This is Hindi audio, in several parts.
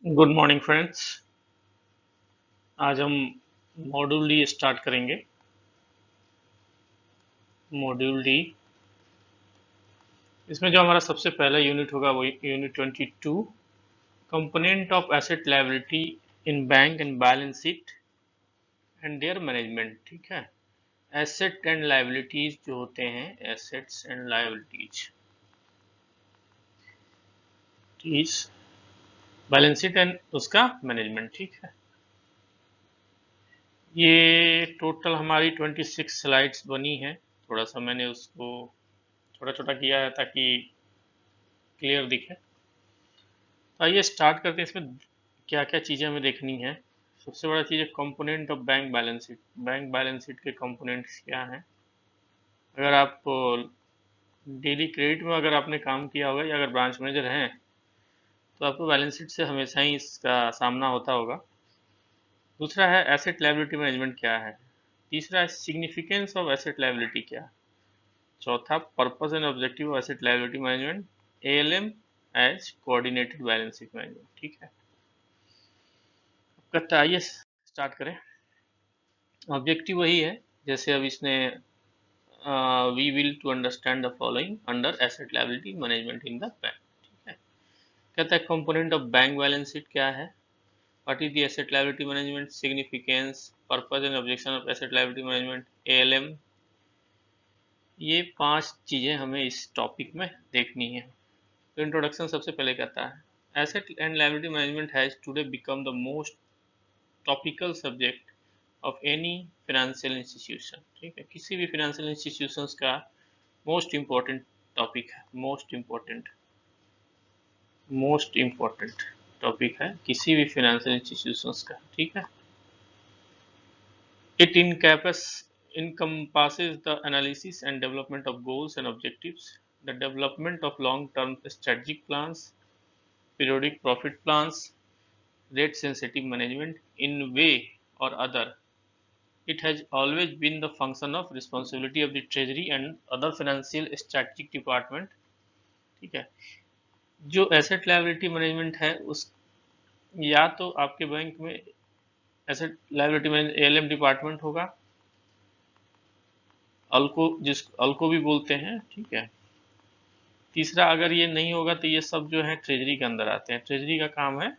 Good morning friends. आज हम मॉड्यूल डी स्टार्ट करेंगे। मॉड्यूल डी, इसमें जो हमारा सबसे पहला यूनिट होगा वो unit 22, component of asset liability in bank and balance sheet and there management. ठीक है, एसेट एंड लायबिलिटीज जो होते हैं, assets and liabilities is balance sheet and उसका मैनेजमेंट। ठीक है, ये टोटल हमारी 26 स्लाइड्स बनी है। थोड़ा सा मैंने उसको छोटा छोटा किया है ताकि क्लियर दिखे। तो आइए स्टार्ट करते हैं। इसमें क्या क्या चीज़ें हमें देखनी है। सबसे बड़ा चीज़ है component of bank balance sheet. Bank balance sheet के कंपोनेंट्स क्या हैं। अगर आप डेली क्रेडिट में अगर आपने काम किया होगा या अगर ब्रांच मैनेजर हैं तो आपको बैलेंस शीट से हमेशा ही इसका सामना होता होगा। दूसरा है एसेट लायबिलिटी मैनेजमेंट क्या है। तीसरा है सिग्निफिकेंस ऑफ एसेट लायबिलिटी क्या है। चौथा purpose and objective of asset liability management, ALM as coordinated balance sheet management. ठीक है, करता आइए स्टार्ट करें। ऑब्जेक्टिव वही है जैसे अब इसने we will to understand the following under asset liability management in the bank. ठीक है, कहता है component of bank balance sheet क्या है, what is the asset liability management, significance, purpose and objection of asset liability management, ALM. ये 5 चीजें हमें इस टॉपिक में देखनी है। तो इंट्रोडक्शन सबसे पहले कहता है asset and liability management has today become the most topical subject of any financial institution. ठीक है, किसी भी फाइनेंशियल इंस्टीट्यूशंस का मोस्ट इम्पोर्टेंट टॉपिक है। मोस्ट इम्पोर्टेंट टॉपिक है किसी भी फाइनेंशियल इंस्टीट्यूशंस का। ठीक है, it encompasses the analysis and development of goals and objectives, the development of long-term strategic plans, periodic profit plans, rate sensitive management in way or other. It has always been the function of responsibility of the treasury and other financial strategic department। ठीक है, जो एसेट लायबिलिटी मैनेजमेंट है उस या तो आपके बैंक में asset liability management ALM department होगा, अल्को भी बोलते हैं। ठीक है, तीसरा अगर ये नहीं होगा तो ये सब जो है ट्रेजरी के अंदर आते हैं। ट्रेजरी का काम है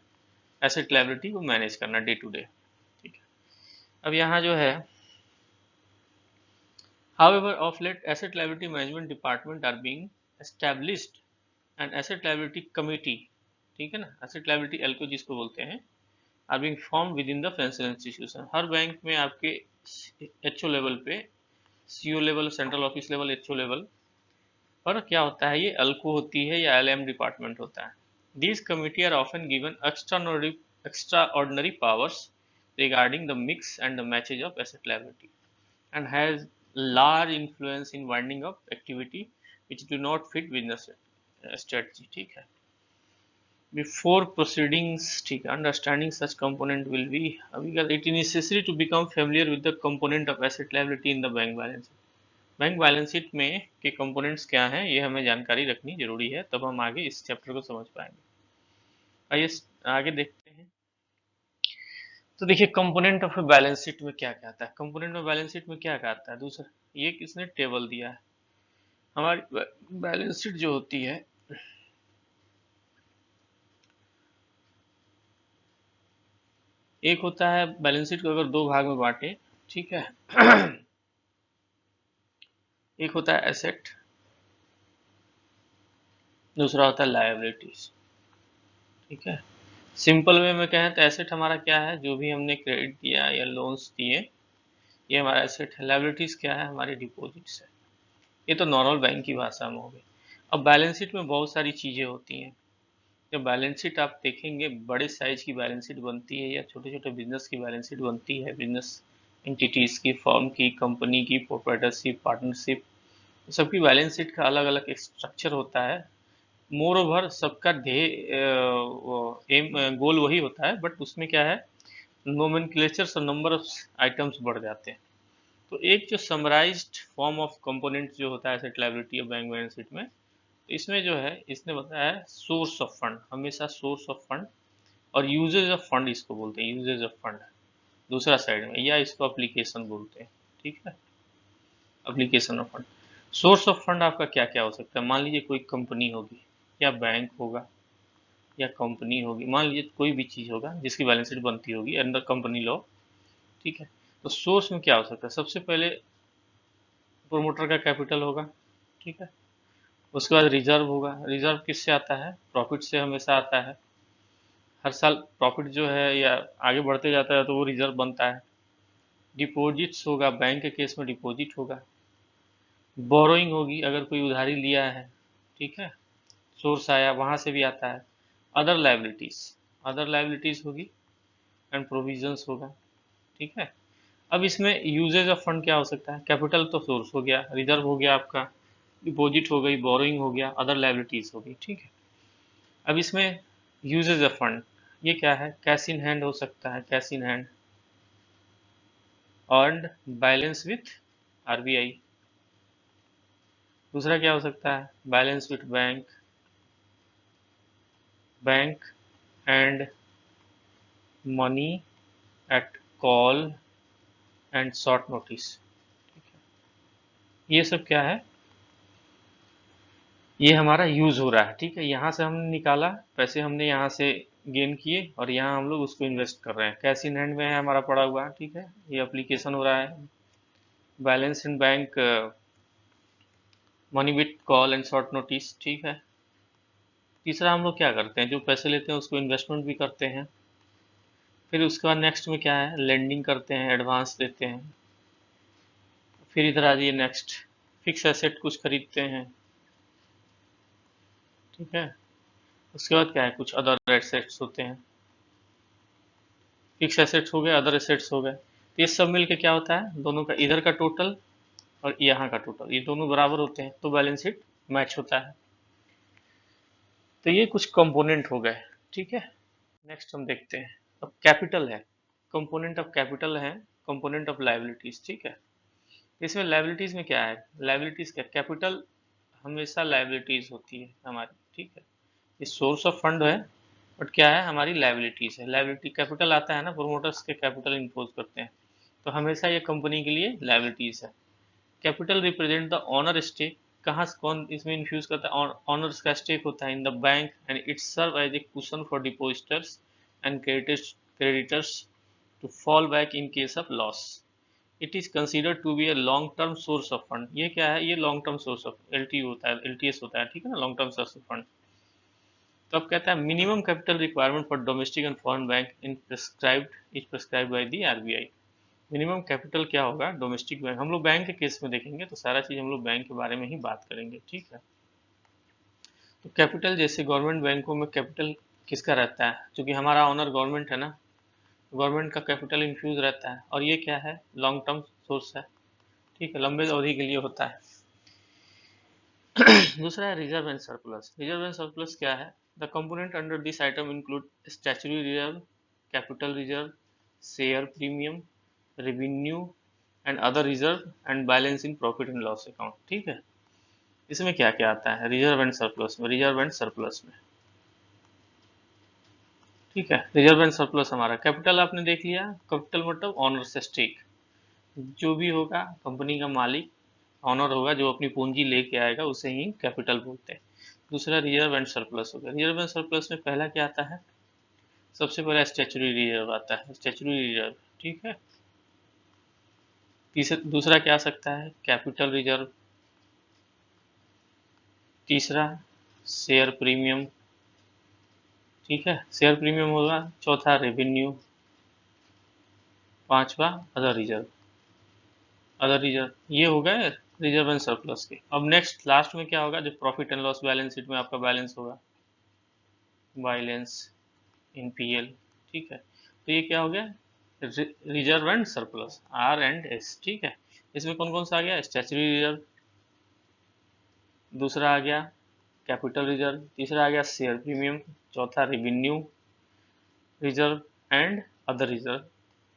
एसेट लायबिलिटी को मैनेज करना डे टू डे। ठीक है, अब यहाँ जो है however of late asset liability management department are being established and asset liability committee, ठीक है ना, एसेट लायबिलिटी एल्को जिसको बोलते हैं, are being form with in the financial institution. हर बैंक में आपके एचओ लेवल पे, CO level, central office level, HO level पर क्या होता है, ये अल्को होती है या एलएम डिपार्टमेंट होता है। These committee are often given extraordinary powers regarding the mix and the matches of asset liability and has large influence in winding up activity which do not fit business strategy। ठीक है, before proceedings, ठीक है, understanding such component will be, because it is necessary to become familiar with the component of asset liability in the bank balance sheet। Bank balance sheet में के कंपोनेंट्स क्या हैं ये हमें जानकारी रखनी जरूरी है, तब हम आगे इस चैप्टर को समझ पाएंगे। आइए आगे देखते हैं। तो देखिए कंपोनेंट ऑफ बैलेंस शीट में क्या क्या आता है। कंपोनेंट ऑफ बैलेंस शीट में क्या क्या आता है, दूसरा ये किसने टेबल दिया है। हमारी बैलेंस शीट जो होती है एक होता है, बैलेंस शीट को अगर दो भाग में बांटे, ठीक है, एक होता है एसेट, दूसरा होता है लायबिलिटीज। ठीक है, सिंपल वे में कहें तो एसेट हमारा क्या है, जो भी हमने क्रेडिट दिया या लोन्स दिए ये हमारा एसेट है। लायबिलिटीज क्या है, हमारी डिपॉजिट्स है। ये तो नॉर्मल बैंक की भाषा में हो गई। अब बैलेंस शीट में बहुत सारी चीजें होती हैं। जब बैलेंस शीट आप देखेंगे, बड़े साइज की बैलेंस शीट बनती है या छोटे छोटे बिजनेस की बैलेंस शीट बनती है, बिजनेस एंटिटीज की, फर्म की, कंपनी की, प्रोप्राइटरशिप, पार्टनरशिप, सबकी बैलेंस शीट का अलग अलग एक स्ट्रक्चर होता है। मोर ओवर सबका ध्येय एम गोल वही होता है, बट उसमें क्या है, नोमेनक्लेचर्स और नंबर ऑफ आइटम्स बढ़ जाते हैं। तो एक जो समराइज्ड फॉर्म ऑफ कंपोनेंट जो होता है एसेट लायबिलिटी और बैंक बैलेंस शीट में, तो इसमें जो है इसने बताया है सोर्स ऑफ फंड, हमेशा सोर्स ऑफ फंड और यूजेज ऑफ फंड इसको बोलते हैं, यूजेज ऑफ फंड दूसरा साइड में, या इसको एप्लीकेशन बोलते हैं, ठीक है, application of fund. Source of fund आपका क्या क्या हो सकता है, मान लीजिए कोई कंपनी होगी या बैंक होगा या कंपनी होगी, मान लीजिए कोई भी चीज़ होगा जिसकी बैलेंस शीट बनती होगी अंडर कंपनी लॉ, ठीक है। तो सोर्स में क्या हो सकता है, सबसे पहले प्रोमोटर का कैपिटल होगा, ठीक है। उसके बाद रिजर्व होगा, रिजर्व किससे आता है, प्रॉफिट से हमेशा आता है, हर साल प्रॉफिट जो है या आगे बढ़ते जाता है तो वो रिजर्व बनता है। डिपॉजिट्स होगा, बैंक के केस में डिपॉजिट होगा। बोरोइंग होगी, अगर कोई उधारी लिया है, ठीक है, सोर्स आया वहां से भी आता है। अदर लाइबिलिटीज, अदर लाइबिलिटीज होगी एंड प्रोविजंस होगा, ठीक है। अब इसमें यूजेज ऑफ फंड क्या हो सकता है, कैपिटल तो सोर्स हो गया, रिजर्व हो गया आपका, डिपॉजिट हो गई, बोरोइंग हो गया, अदर लाइबिलिटीज हो गई, ठीक है। अब इसमें यूजेज ऑफ फंड ये क्या है, कैश इन हैंड हो सकता है, cash in hand, earned balance with RBI. दूसरा क्या हो सकता है, balance with bank, bank and money at call and short notice. ये सब क्या है, ये हमारा यूज हो रहा है, ठीक है। यहाँ से हमने निकाला पैसे, हमने यहाँ से गेन किए और यहाँ हम लोग उसको इन्वेस्ट कर रहे हैं, कैश इन हैंड में है हमारा पड़ा हुआ है, ठीक है, ये एप्लीकेशन हो रहा है। Balance in bank, money with call and short notice, ठीक है। तीसरा हम लोग क्या करते हैं, जो पैसे लेते हैं उसको इन्वेस्टमेंट भी करते हैं। फिर उसके बाद नेक्स्ट में क्या है, लेंडिंग करते हैं, एडवांस देते हैं। फिर इधर आ जाइए नेक्स्ट, फिक्स एसेट कुछ खरीदते हैं, ठीक है। उसके बाद क्या है, कुछ अदर एसेट्स होते हैं, फिक्स एसेट्स हो गए, अदर एसेट्स हो गए। तो ये सब मिलके क्या होता है, दोनों का इधर का टोटल और यहाँ का टोटल, ये दोनों बराबर होते हैं तो बैलेंस शीट मैच होता है। तो ये कुछ कंपोनेंट हो गए, ठीक है। नेक्स्ट हम देखते हैं, अब कैपिटल है, कंपोनेंट ऑफ कैपिटल है, कंपोनेंट ऑफ लाइबिलिटीज, ठीक है। इसमें लाइबिलिटीज में क्या है, लाइबिलिटीज क्या, कैपिटल हमेशा लाइबिलिटीज होती है हमारी, ठीक है। ये सोर्स ऑफ फंड है, बट क्या है, हमारी लाइबिलिटीज है। लाइबिलिटी कैपिटल आता है ना, प्रोमोटर्स के कैपिटल इम्पोज करते हैं, तो हमेशा ये कंपनी के लिए लाइबिलिटीज है। Capital represent the owner stake, कहाँ से कौन इसमें इन्फ्यूज करता है, ऑनर्स का स्टेक होता है in the bank and it serve as a cushion for depositors and creditors to fall back in case of loss. It is considered to be a long term source of fund, ये क्या है, ये long term source of LT होता है, एलटीएस होता है, ठीक है ना, long term source of fund. तो अब कहता है minimum capital requirement for domestic and foreign bank in prescribed is prescribed by the RBI. Minimum capital क्या होगा, डोमेस्टिक बैंक, हम लोग बैंक के केस में देखेंगे तो सारा चीज हम लोग बैंक के बारे में ही बात करेंगे, ठीक है। तो कैपिटल, जैसे गवर्नमेंट बैंकों में कैपिटल किसका रहता है, क्योंकि हमारा ऑनर गवर्नमेंट है ना, गवर्नमेंट का कैपिटल इन्फ्यूज रहता है, और ये क्या है, लॉन्ग टर्म सोर्स है, ठीक है, लंबे अवधि के लिए होता है। दूसरा है reserve and surplus. Reserve and surplus क्या है, the component under this item include statutory reserve, capital reserve, share premium, revenue and other reserve and balance in profit and loss account, ठीक है। इसमें क्या क्या आता है रिजर्व एंड सरप्लस में, रिजर्व एंड सरप्लस में, ठीक है। रिजर्व एंड सरप्लस हमारा कैपिटल आपने देख लिया, कैपिटल मतलब ऑनर से स्टेक, जो भी होगा कंपनी का मालिक ऑनर होगा, जो अपनी पूंजी लेके आएगा उसे ही कैपिटल बोलते हैं। दूसरा रिजर्व एंड सरप्लस हो गया। रिजर्व एंड सरप्लस में पहला क्या आता है, सबसे पहला स्टैच्यूटरी रिजर्व आता है, स्टैच्यूटरी रिजर्व, ठीक है। तीसरा, दूसरा क्या आ सकता है, कैपिटल रिजर्व। तीसरा शेयर प्रीमियम, ठीक है, शेयर प्रीमियम होगा। चौथा रेवेन्यू। पांचवा अदर रिजर्व, अदर रिजर्व, ये हो गए रिजर्व एंड सरप्लस के। अब नेक्स्ट लास्ट में क्या होगा, जो profit and loss balance sheet में आपका बैलेंस होगा, बैलेंस इन पीएल, ठीक है। तो ये क्या हो गया, reserve and surplus, R and S, ठीक है। इसमें कौन कौन सा आ गया, स्टैच्यूटरी रिजर्व, दूसरा आ गया कैपिटल रिजर्व, तीसरा आ गया शेयर प्रीमियम, चौथा revenue reserve and other reserve,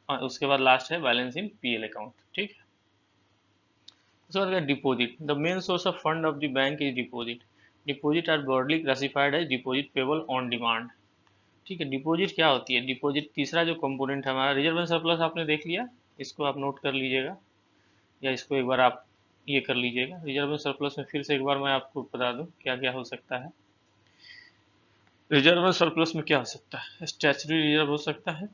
और उसके बाद लास्ट है बैलेंस इन पीएल अकाउंट, ठीक है। उसके बाद deposit, the main source of fund of the bank is deposit. Deposit are broadly classified as deposit payable on demand, ठीक है, डिपॉजिट क्या होती है? डिपॉजिट तीसरा जो कंपोनेंट है हमारा, रिजर्व एंड सरप्लस आपने देख लिया, इसको आप नोट कर लीजिएगा या इसको एक बार आप ये कर लीजिएगा। रिजर्व एंड सरप्लस में फिर से एक बार मैं आपको बता दूं क्या क्या हो सकता है। रिजर्व एंड सरप्लस में क्या हो सकता है? स्टैच्यूटरी रिजर्व हो सकता है,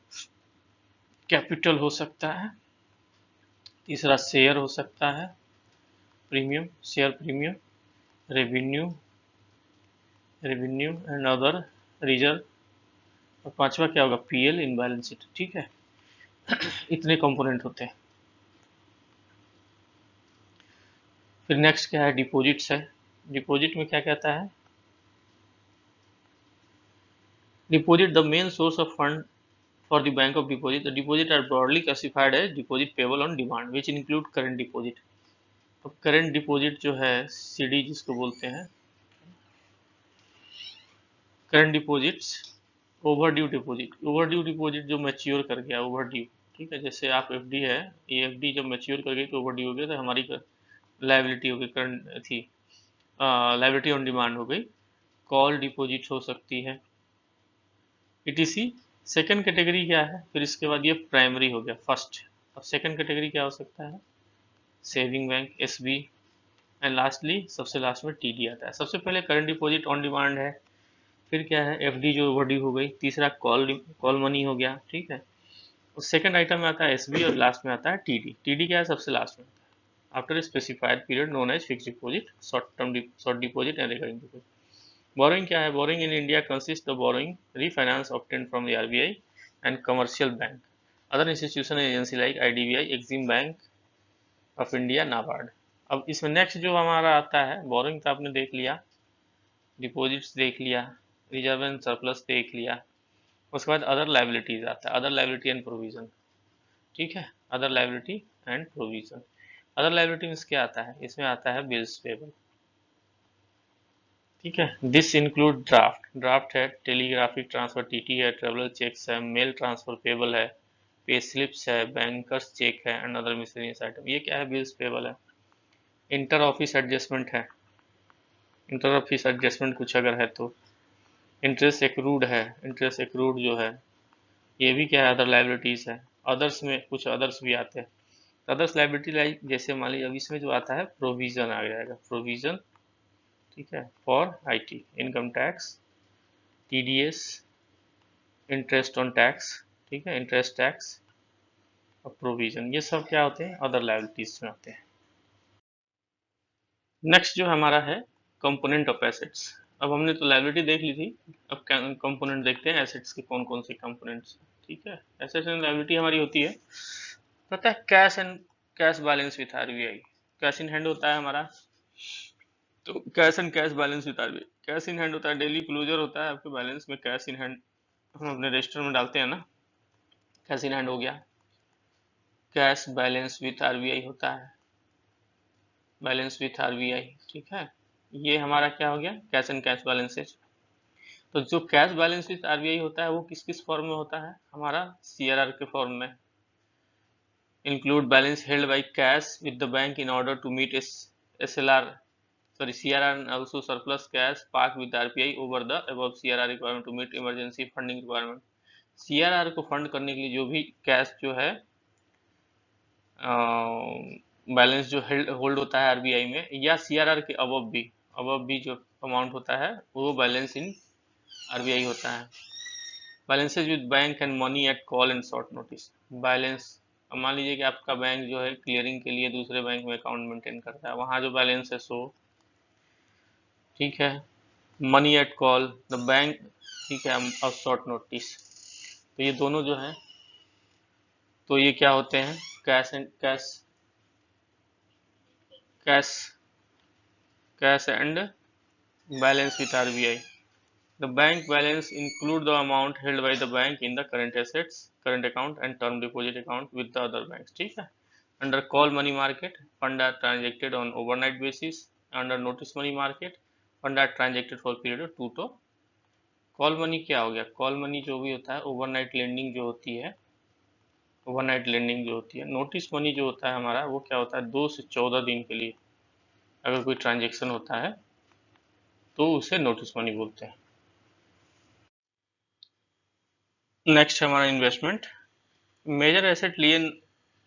कैपिटल हो सकता है, तीसरा शेयर हो सकता है, premium, share premium, revenue, revenue and other reserve, और पांचवा क्या होगा? PL in balance sheet. ठीक है, इतने कंपोनेंट होते हैं। फिर नेक्स्ट क्या है? डिपॉजिट्स है। डिपॉजिट में क्या कहता है? Deposit the main source of fund for the bank of deposit. The deposit are broadly classified as deposit payable on demand, which include current deposit. अब करंट डिपॉजिट जो है, सीडी जिसको बोलते हैं, current deposits, overdue deposit, overdue deposit जो मैच्योर कर गया, ओवरड्यू। ठीक है, जैसे आप एफडी है, ये एफडी जब मैच्योर कर गई तो ओवरड्यू हो गया, तो हमारी लाइबिलिटी हो गई, करंट थी, लाइबिलिटी ऑन डिमांड हो गई। कॉल डिपॉजिट हो सकती है, ईटीसी। सेकंड कैटेगरी क्या है? फिर इसके बाद ये प्राइमरी हो गया, फर्स्ट। अब सेकंड कैटेगरी क्या हो सकता है? Saving bank, SB, and lastly सबसे लास्ट में टीडी आता है। सबसे पहले करंट डिपॉजिट ऑन डिमांड है, फिर क्या है? एफडी जो ओवरड्यू हो गई, तीसरा कॉल मनी हो गया। ठीक है, उस सेकंड आइटम में आता है एसबी और लास्ट में आता है टीडी। टीडी क्या है? सबसे लास्ट में after specified period known as fix deposit, short deposit and recurring deposit. Borrowing क्या है? Borrowing in India consist the borrowing refinance obtained from the RBI and commercial bank, other institution agency like IDBI, Exim bank of India, NABARD. अब इसमें नेक्स्ट जो हमारा आता है, बोरोइंग तो आपने देख लिया, डिपॉजिट्स देख लिया, रिजर्व एंड सरप्लस देख लिया, उसके बाद अदर लाइबिलिटीज आता है, अदर लाइबिलिटी एंड प्रोविजन। ठीक है, other liability and provision. Other liability में क्या आता है? इसमें आता है बिल्स पेबल। ठीक है, दिस इंक्लूड ड्राफ्ट, ड्राफ्ट है, टेलीग्राफिक ट्रांसफर टीटी है, ट्रेवलर चेक्स है, मेल ट्रांसफर पेबल है, पे स्लिप्स है, बैंकर्स चेक है एंड अदर मिसलेनियस आइटम। ये क्या है? बिल्स पेबल है। इंटर ऑफिस एडजस्टमेंट है, इंटर ऑफिस एडजस्टमेंट कुछ अगर है तो। इंटरेस्ट एक्रूड है, इंटरेस्ट एक्रूड जो है ये भी क्या है? अदर लाइबिलिटीज है। अदर्स में कुछ अदर्स भी आते हैं, अदर्स लाइबिलिटी लाइक जैसे मान लीजिए अब इसमें जो आता है प्रोविजन आ जाएगा, प्रोविजन। ठीक है, for IT, income tax, TDS, interest on tax. ठीक है, इंटरेस्ट टैक्स और प्रोविजन, ये सब क्या होते हैं? अदर लाइबिलिटीज में आते हैं। नेक्स्ट जो हमारा है कंपोनेंट ऑफ एसेट्स। अब हमने तो लाइबिलिटी देख ली थी, अब कंपोनेंट देखते हैं एसेट्स के कौन कौन से कंपोनेंट्स। ठीक है, एसेट्स एंड लाइबिलिटी हमारी होती है, पता है, cash and cash balance with RBI. Cash in hand होता है हमारा, तो cash and cash balance with RBI. Cash in hand होता है, डेली क्लोजर होता है आपके बैलेंस में, कैश इन हैंड हम अपने रजिस्टर में डालते हैं ना, कैश इन हैंड हो गया। कैश बैलेंस विथ आरबीआई होता है, बैलेंस विथ आरबीआई। ठीक है, ये हमारा क्या हो गया? Cash and cash balances. तो जो कैश बैलेंस विथ आरबीआई होता है वो किस किस फॉर्म में होता है? हमारा सीआरआर के फॉर्म में। Include balance held by cash with the bank in order to meet SLR, sorry, CRR and also surplus cash parked with RBI over the above CRR requirement to meet emergency funding requirement। CRR को फंड करने के लिए जो भी कैश जो है बैलेंस जो होल्ड होता है आरबीआई में, या सीआरआर के अबव भी जो अमाउंट होता है वो बैलेंस इन आरबीआई होता है। Balances with bank and money at call and short notice. Balance, मान लीजिए कि आपका बैंक जो है क्लियरिंग के लिए दूसरे बैंक में अकाउंट मेंटेन करता है, वहाँ जो बैलेंस है सो। ठीक है, money at call the bank. ठीक है, और शॉर्ट नोटिस, तो ये दोनों जो है, तो ये क्या होते हैं? Cash and cash, cash cash and balance with RBI. The bank balance include the amount held by the bank in the current assets, current account and term deposit account with the other banks. ठीक है, under call money market fund are transacted on overnight basis, under notice money market fund are transacted for period of 2 to। Call money क्या हो गया? कॉल मनी जो भी होता है, ओवरनाइट लेंडिंग जो होती है, ओवरनाइट लेंडिंग जो होती है। नोटिस मनी जो होता है हमारा, वो क्या होता है? 2 से 14 दिन के लिए अगर कोई ट्रांजेक्शन होता है तो उसे नोटिस मनी बोलते हैं। नेक्स्ट हमारा इन्वेस्टमेंट। मेजर एसेट लिए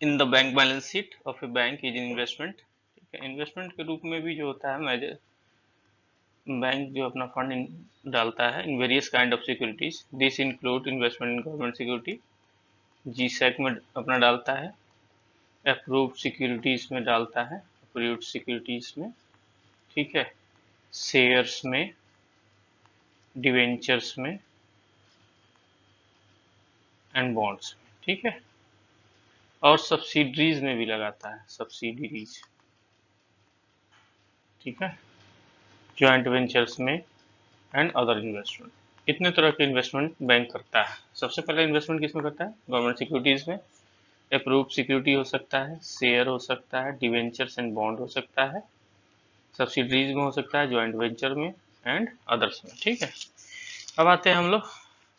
इन the bank balance sheet of A bank is investment. ठीक है, इन्वेस्टमेंट के रूप में भी जो होता है मेजर बैंक जो अपना फंड डालता है in various kind of securities. This include investment in government security, G sec में अपना डालता है, अप्रूव्ड सिक्योरिटीज में डालता है, अप्रूव्ड सिक्योरिटीज में, ठीक है, शेयर्स में, डिवेंचर्स में एंड बॉन्ड्स में, ठीक है, और सब्सिडरीज में भी लगाता है, सब्सिडरीज, ठीक है, जॉइंट वेंचर्स में एंड अदर इन्वेस्टमेंट। इतने तरह के इन्वेस्टमेंट बैंक करता है। सबसे पहले इन्वेस्टमेंट किसमें करता है? गवर्नमेंट सिक्योरिटीज में। अप्रूव्ड सिक्योरिटी हो सकता है, शेयर हो सकता है, डिवेंचर्स एंड बॉन्ड हो सकता है, सब्सिडरीज में हो सकता है, जॉइंट वेंचर में एंड अदर्स में, ठीक है। अब आते हैं हम लोग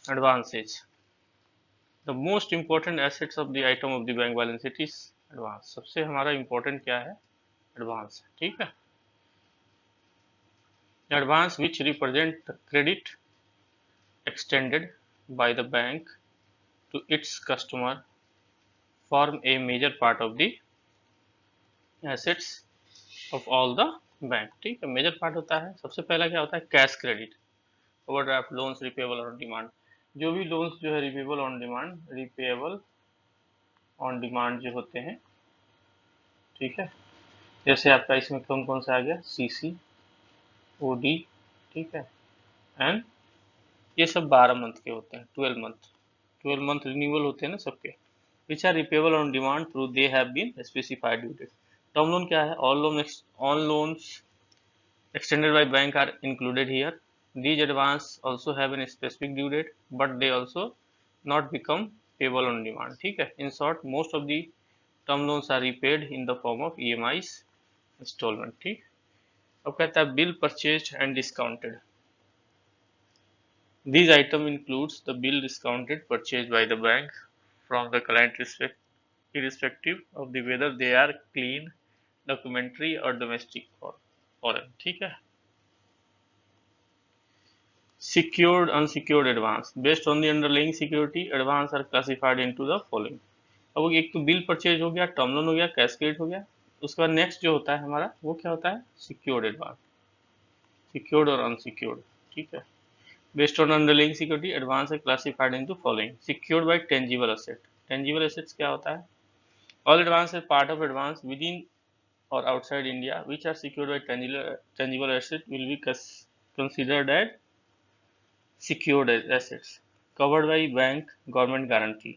advances. The most important assets of the item of the bank balance sheet is advance. सबसे हमारा इंपॉर्टेंट क्या है? एडवांस, ठीक है। Advance which represent the credit extended by the bank to its customer form a major part of the assets of all the bank, ठीक है। मेजर पार्ट होता है, सबसे पहला क्या होता है? Cash credit, overdraft loans repayable on demand. जो भी लोन्स जो है repayable on demand, repayable on demand जो होते हैं, ठीक है, जैसे आपका इसमें कौन कौन सा आ गया? सीसी, ओडी, ठीक है, एंड ये सब 12 मंथ के होते हैं, 12 मंथ रिन्यूअल होते हैं ना सबके, which are repayable on demand through they have been specified due date। Term loan क्या है? all loans extended by bank are included here। These advance also have a specific due date, but they also not become payable on demand, ठीक है। In short, most of the term loans are repaid in the form of EMIs installment, ठीक। अब कहता है bill purchased and discounted। These item includes the bill discounted purchased by the bank from the client irrespective of the whether they are clean, documentary or domestic or foreign, ठीक है। Secured unsecured advance based on the underlying security, advance are classified into the following। अब एक तो बिल परचेज हो गया, टर्म लोन हो गया, कैश क्रेडिट हो गया। उसके बाद नेक्स्ट जो होता है हमारा वो क्या होता है? सिक्योर्ड एडवांस, सिक्योर्ड और अनसिक्योर्ड, ठीक है। Based on underlying security, advance है classified into following. Secured by tangible asset. Tangible assets क्या होता है? All advance is part of advance within or outside India which are secured by tangible assets will be considered as secured assets covered by bank government guarantee,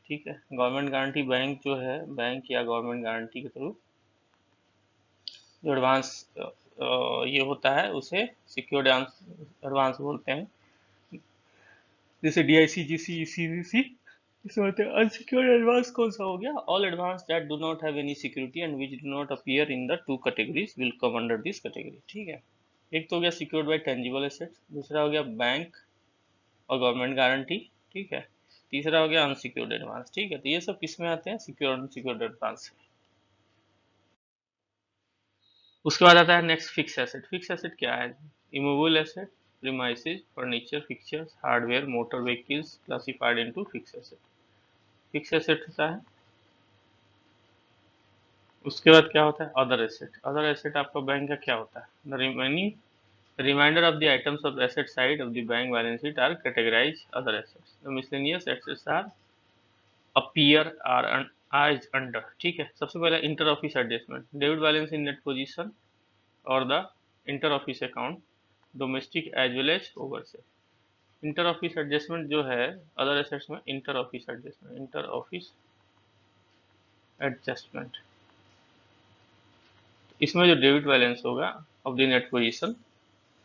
ठीक है। गवर्नमेंट गारंटी बैंक जो है, बैंक या गवर्नमेंट गारंटी के थ्रू जो एडवांस ये होता है उसे सिक्योर्ड एडवांस बोलते हैं। जैसे DIC, GC, CVC, इसमें होते हैं। अनसिक्योर्ड एडवांस कौन सा हो गया? All advance that do not have any security and which do not appear in the two categories will come under this category, ठीक है। एक तो हो गया सिक्योर्ड बाय टेंजिबल एसेट्स, दूसरा हो गया बैंक और गवर्नमेंट गारंटी, ठीक है, तीसरा हो गया अनसिक्योर्ड एडवांस, ठीक है। तो ये सब किस में आते हैं? Secure unsecured advance. उसके बाद आता है next fix asset. Fix asset क्या है? Immovable asset, premises, furniture, fixtures, hardware, motor vehicles classified into fix asset. Fix asset होता है। उसके बाद क्या होता है? Other asset. अदर एसेट आपका बैंक का क्या होता है? The remaining remainder of the items of the asset side of the bank balance sheet are categorized other assets। The miscellaneous assets are appear are as under, ठीक है। सबसे पहले inter office adjustment, debit balance in net position और the inter office account, domestic as well as overseas. Inter office adjustment जो है अदर एसेट्स में, inter office adjustment, inter office adjustment, इसमें जो डेबिट बैलेंस होगा ऑफ द नेट पोजीशन,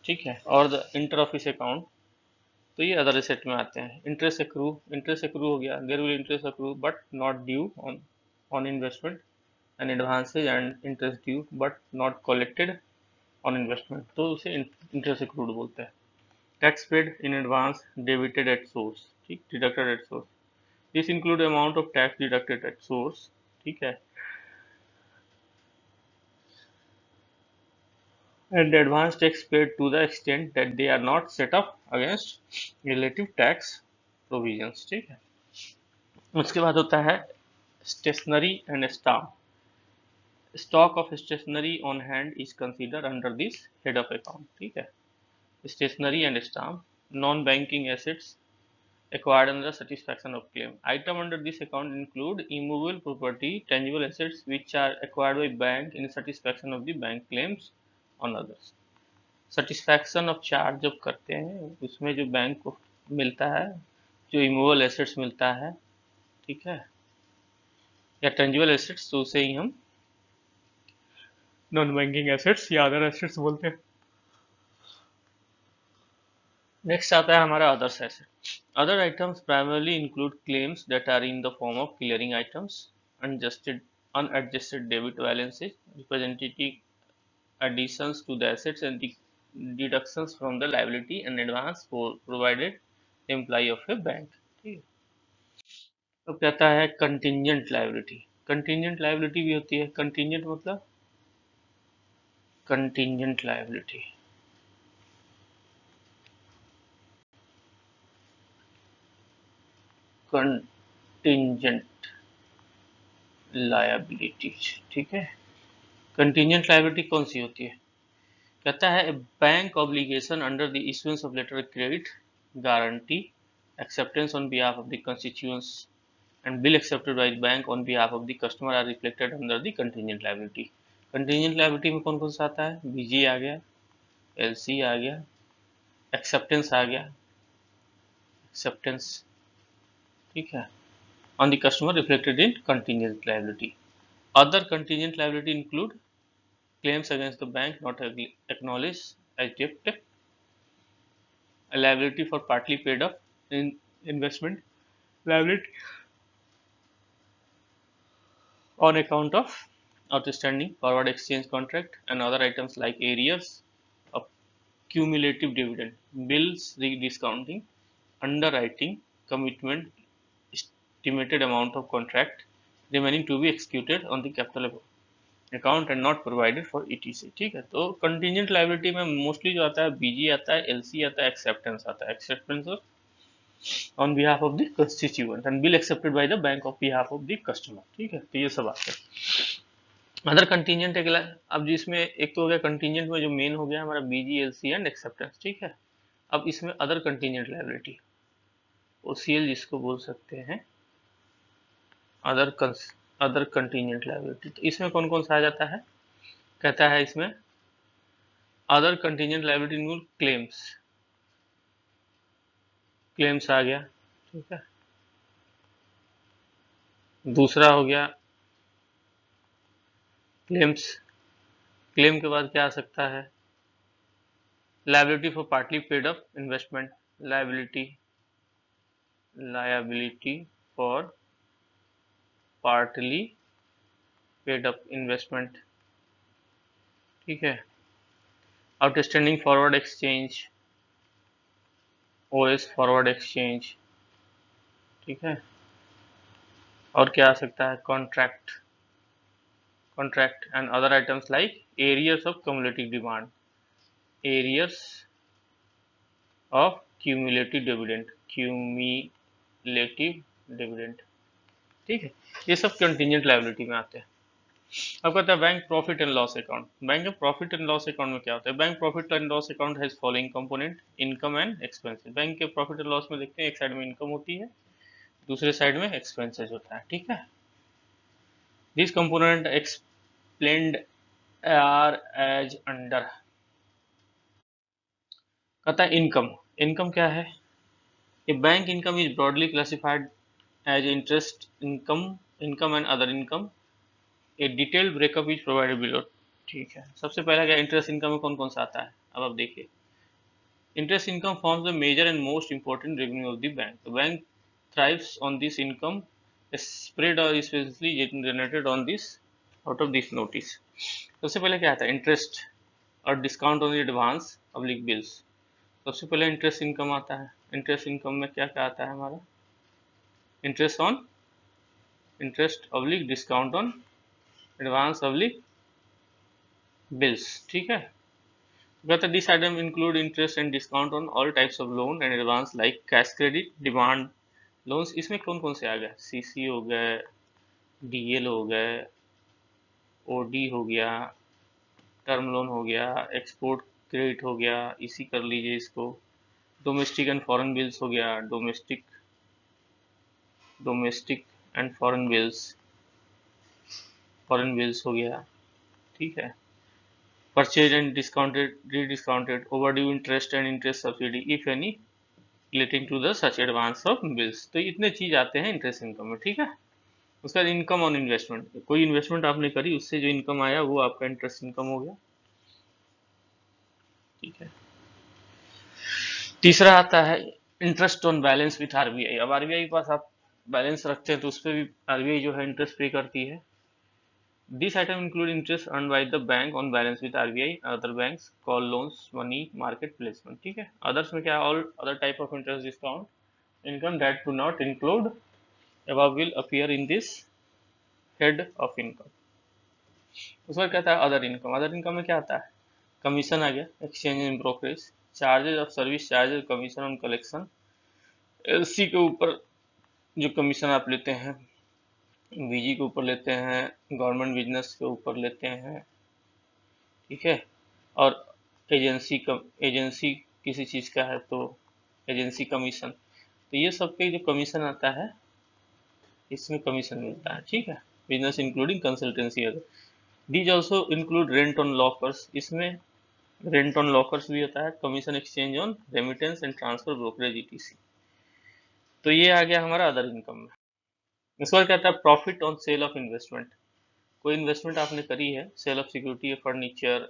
ठीक है, और द इंटर ऑफिस अकाउंट, तो ये अदर एसेट में आते हैं। इंटरेस्ट एक्रू हो गया, there will interest accrue but not due on investment and advances and interest due but not collected on investment, तो उसे इंटरेस्ट एक्रूड बोलते हैं। Tax paid in advance debited at source, ठीक, deducted at source. This include amount of tax deducted at source, ठीक है, and advance tax paid to the extent that they are not set up against relative tax provisions, ठीक है। उसके बाद होता है stationery and stamp. Stock of stationery on hand is consider under this head of account, ठीक है। Stationery and stamp, non banking assets acquired under satisfaction of claim. Item under this account include immovable property, tangible assets which are acquired by bank in satisfaction of the bank claims on others. Satisfaction of charge जब करते हैं उसमें जो बैंक को मिलता है, जो immovable assets मिलता है, ठीक है, या tangible assets, तो उसे ही हम नॉन बैंकिंग एसेट्स या अदर एसेट्स बोलते हैं। नेक्स्ट आता है हमारा others asset. Other items primarily include claims that are in the form of clearing items, unadjusted debit balances, representative additions to the assets and deductions from the liability and advance for provided employee of a bank, ठीक है। अब कहता है कंटिंजेंट लायबिलिटी। कंटिंजेंट लायबिलिटी भी होती है, कंटिंजेंट मतलब कंटिंजेंट लायबिलिटी, कंटिंजेंट लायबिलिटीज, ठीक है। कंटिंजेंट लायबिलिटी कौन सी होती है? कहता है bank obligation under the issuance of letter of credit, guarantee, acceptance on behalf of the constituents and bill accepted by the bank on behalf of the customer are reflected under the contingent liability. contingent liability में कौन कौन सा आता है? BG आ गया, LC आ गया, acceptance आ गया, acceptance, ठीक है, on the customer reflected in contingent liability. Other contingent liability include claims against the bank not acknowledged as debt, a liability for partly paid up investment, liability on account of outstanding forward exchange contract, and other items like arrears of cumulative dividend, bills rediscounting, underwriting commitment, estimated amount of contract remaining to be executed on the capital account and not provided for etc, ठीक है। तो कंटिजेंट लायबिलिटी में मोस्टली जो आता है बीजी आता है, एलसी आता है, एक्सेप्टेंस आता है, acceptance on behalf of the constituent and bill accepted by the bank of behalf of the customer, ठीक है। तो ये सब आता है। अदर कंटिजेंट अगला, अब जिसमें एक तो हो गया कंटिजेंट में जो मेन हो गया हमारा बीजी, एलसी एंड एक्सेप्टेंस, ठीक है। अब इसमें अदर कंटिजेंट लायबिलिटी, ओसीएल जिसको बोल सकते हैं, अदर कंटिजेंट लायबिलिटी। तो इसमें कौन कौन सा आ जाता है? कहता है इसमें other contingent liability include claims, claims आ गया, ठीक है। दूसरा हो गया क्लेम्स, क्लेम के बाद क्या आ सकता है? Liability for partly paid up investment, liability for partly paid up investment, ठीक है। Outstanding forward exchange, OS forward exchange, ठीक है। और क्या आ सकता है? Contract and other items like arrears of cumulative demand, arrears of cumulative dividend, ठीक है। ये सब कंटिजेंट लायबिलिटी में आते हैं। अब कहता है bank profit and loss account. Bank में प्रॉफिट एंड लॉस अकाउंट में क्या होता है? Bank profit and loss account has following component, income and expenses. Bank के प्रॉफिट एंड लॉस में देखते हैं एक साइड में इनकम होती है, दूसरे साइड में एक्सपेंसेस होता है, ठीक है। This component explained are as under. कहता है इनकम, इनकम क्या है? A bank income is broadly classified as interest income and other income. A detailed breakup is provided below, ठीक है। सबसे पहला क्या, इंटरेस्ट इनकम में कौन कौन सा आता है? अब आप देखिए, interest income forms the major and most important revenue of the bank. The bank thrives on this income, spread और especially generated on this out of this notice. सबसे पहले क्या आता है? इंटरेस्ट और discount on advance public bills. सबसे पहले इंटरेस्ट इनकम आता है। इंटरेस्ट इनकम में क्या क्या आता है हमारा? Interest oblique discount on advance oblique bills, ठीक है। कहता है this item include interest and discount on all types of loan and advance like cash credit, demand loans इसमें कौन कौन से आ गए, सीसी हो गए, डीएल हो गए, ओडी हो गया, टर्म लोन हो गया, एक्सपोर्ट क्रेडिट हो गया, इसी कर लीजिए इसको, डोमेस्टिक एंड फॉरेन बिल्स हो गया, डोमेस्टिक एंड फॉरेन बिल्स हो गया, ठीक है। Purchase and discounted, rediscounted, overdue interest and interest subsidy if any relating to the such advance of bills. तो इतने चीज आते हैं इंटरेस्ट इनकम में, ठीक है। उसके बाद इनकम ऑन इन्वेस्टमेंट, कोई इन्वेस्टमेंट आपने करी उससे जो इनकम आया वो आपका इंटरेस्ट इनकम हो गया, ठीक है। तीसरा आता है interest on balance with RBI. अब आरबीआई के पास आप बैलेंस रखते हैं तो उस पर भी आरबीआई जो है इंटरेस्ट पे करती है। This item include interest earn by the bank on balance with RBI, other banks call loans, money market placement, ठीक है। अदर्स में क्या, all other type of interest discount income that do not include above will appear in this head of income। उसमें क्या था, अदर इनकम। अदर इनकम में क्या आता है, कमीशन आ गया, exchange and brokerage, charges of service, charges, commission on collection, LC के ऊपर जो कमीशन आप लेते हैं, बीजी के ऊपर लेते हैं, गवर्नमेंट बिजनेस के ऊपर लेते हैं, ठीक है। और एजेंसी किसी चीज़ का है तो एजेंसी कमीशन, तो ये सब पे जो कमीशन आता है इसमें कमीशन मिलता है, ठीक है। Business including consultancy other, these also include rent on lockers, इसमें रेंट ऑन लॉकर्स भी होता है, commission exchange on remittance and transfer brokerage etc. तो ये आ गया हमारा अदर इनकम में। इसके बाद क्या आता है, profit on sale of investment. कोई इन्वेस्टमेंट आपने करी है, sale of security, furniture,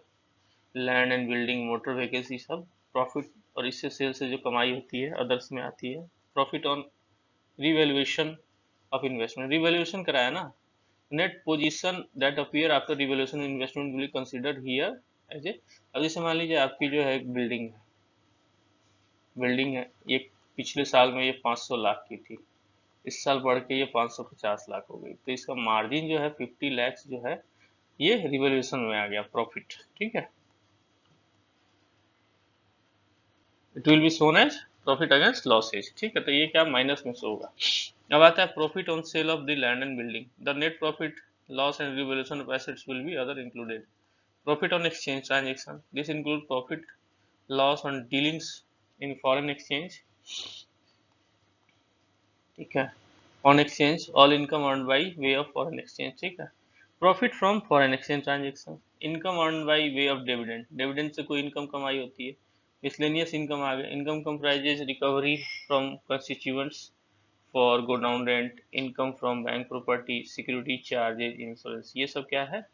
land and building, motor vehicles, ये सब प्रॉफिट, और इससे सेल से जो कमाई होती है अदर्स में आती है। Profit on revaluation of investment, revaluation कराया ना, net position that appear after revaluation investment will considered here as a. अब जैसे मान लीजिए आपकी जो है एक बिल्डिंग है, ये पिछले साल में ये 500 लाख की थी, इस साल बढ़ के ये 550 लाख हो गई, तो इसका मार्जिन जो है 50 लैक्स जो है ये रिवैल्यूएशन में आ गया प्रॉफिट, ठीक है। It will be shown as profit against losses, ठीक है। तो ये क्या माइनस में शो होगा। अब आता है profit on sale of the land and building, the net profit loss and revaluation of assets will be other included. Profit on exchange transaction, this include profit loss on dealings in foreign exchange, ठीक है। On exchange all income earn by way of foreign exchange, ठीक है। Profit from foreign exchange transaction, income earn by way of dividend, dividend से कोई इनकम कमाई होती है। मिसलेनियस इनकम आ गया, income comprises recovery from constituents for godown rent, income from bank property, security charges, insurance, ये सब क्या है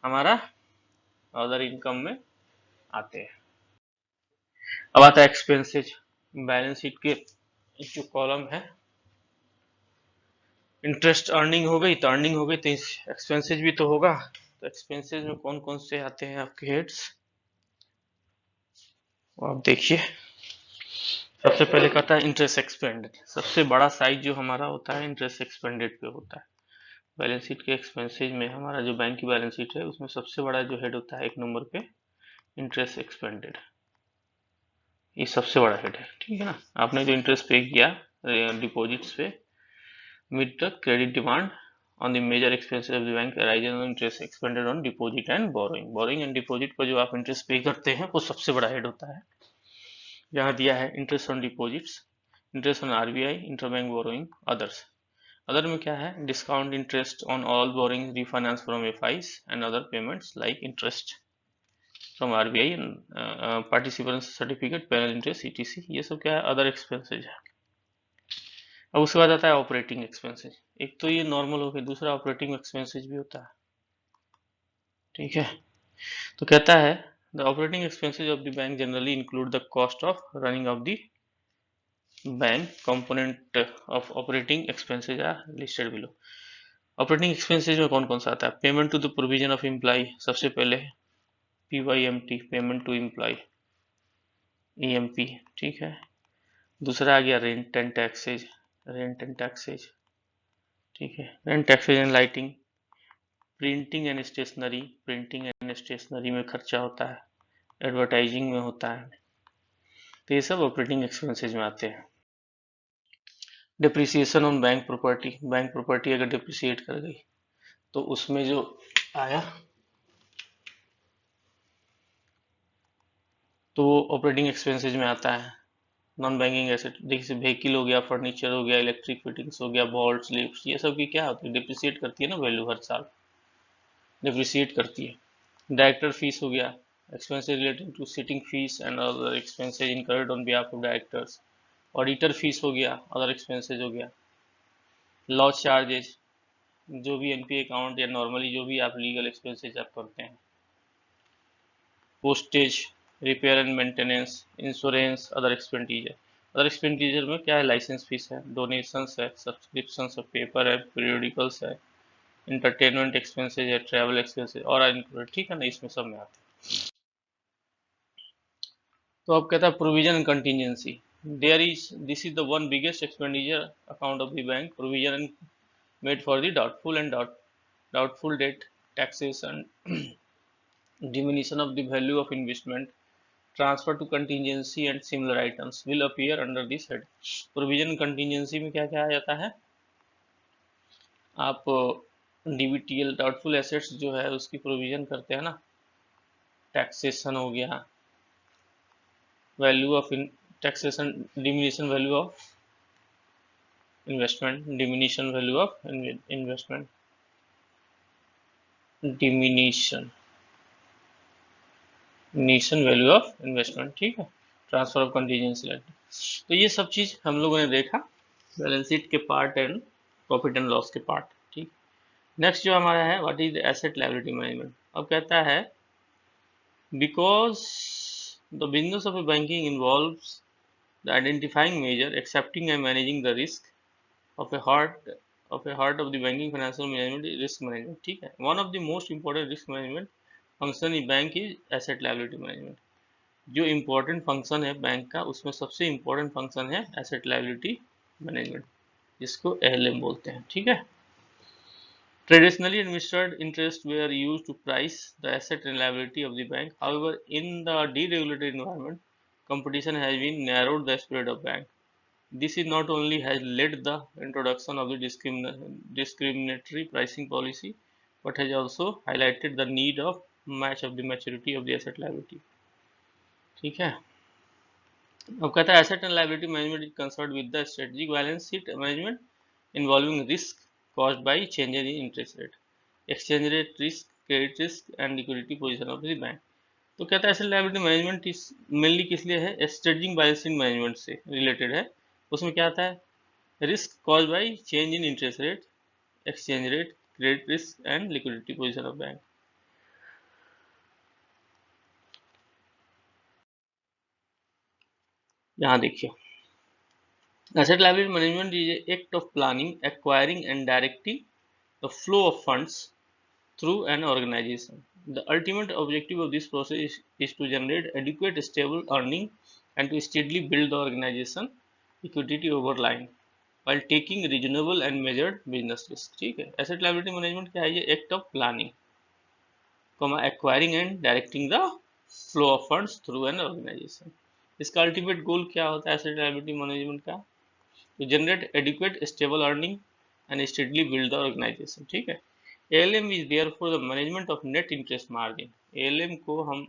हमारा अदर इनकम में आते हैं। अब आता है एक्सपेंसेज, बैलेंस शीट के जो कॉलम है, इंटरेस्ट अर्निंग हो गई तो एक्सपेंसेज भी तो होगा। तो एक्सपेंसेज में कौन कौन से आते हैं आपके हेड्स, आप देखिए। सबसे पहले कहता है इंटरेस्ट एक्सपेंडेड, सबसे बड़ा साइज जो हमारा होता है इंटरेस्ट एक्सपेंडेड पे होता है। बैलेंस शीट के एक्सपेंसेज में हमारा जो बैंक की बैलेंस शीट है उसमें सबसे बड़ा जो हेड होता है एक नंबर पे इंटरेस्ट एक्सपेंडेड, ये सबसे बड़ा हेड है, ठीक है ना। आपने जो इंटरेस्ट पे किया डिपॉजिट्स पे, meet the credit demand on the major expenses of the bank arising on interest expended on deposit and borrowing and deposit पर जो आप इंटरेस्ट पे करते हैं वो सबसे बड़ा हेड होता है। यहाँ दिया है interest on deposits, interest on RBI, interbank borrowing, others. Other में क्या है, discount interest on all borrowing, refinance from FIs and other payments like interest from RBI, participant certificate, penal interest, ETC, ये सब क्या है अदर एक्सपेंसेज है। अब उसके बाद आता है ऑपरेटिंग एक्सपेंसेज, एक तो ये नॉर्मल हो गया, दूसरा ऑपरेटिंग एक्सपेंसेज भी होता है, ठीक है। तो कहता है the operating expenses of the bank generally include the cost of running of the bank, component of operating expenses are listed below. Operating expenses में कौन कौन सा आता है, payment to the provision of employ, सबसे पहले PYMT, payment to employ, EMP, ठीक है। दूसरा आ गया रेंट एंड टैक्सेज, ठीक है। Rent, taxes and lighting, printing and stationery, printing and stationery में खर्चा होता है, एडवर्टाइजिंग में होता है, तो ये सब ऑपरेटिंग एक्सपेंसेज में आते हैं। डिप्रिसिएशन ऑन बैंक प्रॉपर्टी अगर डिप्रिसिएट कर गई तो उसमें जो आया तो वो ऑपरेटिंग एक्सपेंसेज में आता है। नॉन बैंकिंग एसेट देखिए व्हीकल हो गया, फर्नीचर हो गया, इलेक्ट्रिक फिटिंग्स हो गया, वॉल्स, लिफ्ट, ये सब की क्या होती है, डिप्रिसिएट करती है ना, वैल्यू हर साल डिप्रिसिएट करती है। डायरेक्टर फीस हो गया, expenses related to sitting fees and other expenses incurred on behalf of directors. Auditor fees हो गया, अदर एक्सपेंसेज हो गया। लॉ चार्जेज, जो भी एनपी अकाउंट या नॉर्मली जो भी आप लीगल एक्सपेंसेज आप करते हैं। Postage, repair and maintenance, insurance, other expenditure में क्या है, लाइसेंस फीस है, डोनेशंस है, सब्सक्रिप्शन ऑफ पेपर है, पीरियोडिकल्स है, इंटरटेनमेंट एक्सपेंसेज है, ट्रैवल एक्सपेंसेज और इंक्लूडेड, ठीक है ना, इसमें सब में आते हैं। तो अब कहता है provision contingency, there is this is the one biggest expenditure account of the bank, provision made for the doubtful debt, taxation, diminution of the value of investment, transfer to contingency and similar items will appear under this head. Provision contingency में क्या क्या आ जाता है, आप डीबीटीएल डाउटफुल एसेट्स जो है उसकी प्रोविजन करते हैं ना, टैक्सेशन हो गया, value of taxation, diminishing value of investment, diminishing value of investment, diminishing value of investment, ठीक है, ट्रांसफर ऑफ कंटीजेंसी लाइट। तो ये सब चीज हम लोगों ने देखा बैलेंस शीट के part and profit and loss के पार्ट, ठीक। नेक्स्ट जो हमारा है what is asset liability management. अब कहता है because the business of a banking involves the identifying major accepting and managing the risk of a heart of the banking financial management is risk management, ठीक है। one of the most important risk management function in bank is asset liability management। जो important function है बैंक का उसमें सबसे important function है asset liability management, जिसको ALM बोलते हैं, ठीक है। Traditionally administered interest were used to price the asset and liability of the bank. However, in the deregulated environment, competition has been narrowed the spread of bank. This is not only has led the introduction of the discriminatory pricing policy, but has also highlighted the need of match of the maturity of the asset liability, ठीक है। अब कहता है asset and liability management is concerned with the strategic balance sheet management involving risk caused by changes in interest rate, exchange rate risk, credit risk and liquidity position of the bank। तो कहता है एसेट लायबिलिटी मैनेजमेंट इस मेनली किस लिए है, स्ट्रेटजिक बैलेंस शीट मैनेजमेंट से रिलेटेड है। उसमें क्या आता है, risk cause by change in interest rate, exchange rate, credit risk and liquidity position of bank. यहाँ देखिए asset liability management is act of planning, acquiring and directing the flow of funds through an organization. The ultimate objective of this process is to generate adequate stable earning and to steadily build the organization liquidity over line while taking reasonable and measured business risk, ठीक है। एसेट लायबिलिटी मैनेजमेंट क्या है, ये act of planning, acquiring and directing the flow of funds through an organization. इसका अल्टीमेट गोल क्या होता है एसेट लायबिलिटी मैनेजमेंट का, to generate adequate stable earning and steadily build the organization, ठीक है। ALM is therefore the management of net interest margin। ALM को हम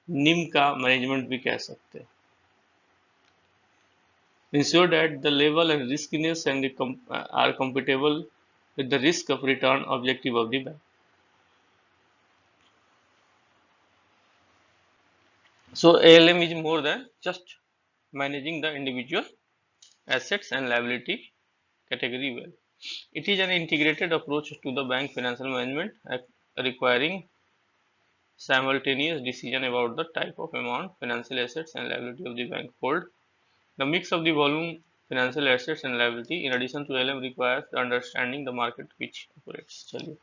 निम का मैनेजमेंट भी कह सकते हैं। Ensure that the level and riskiness and are compatible with the risk of return objective of the bank। So ALM is more than just managing the individual assets and liability category well. It is an integrated approach to the bank financial management, requiring simultaneous decision about the type of amount, financial assets and liability of the bank hold. The mix of the volume, financial assets and liability in addition to ALM requires the understanding the market which operates। चलिए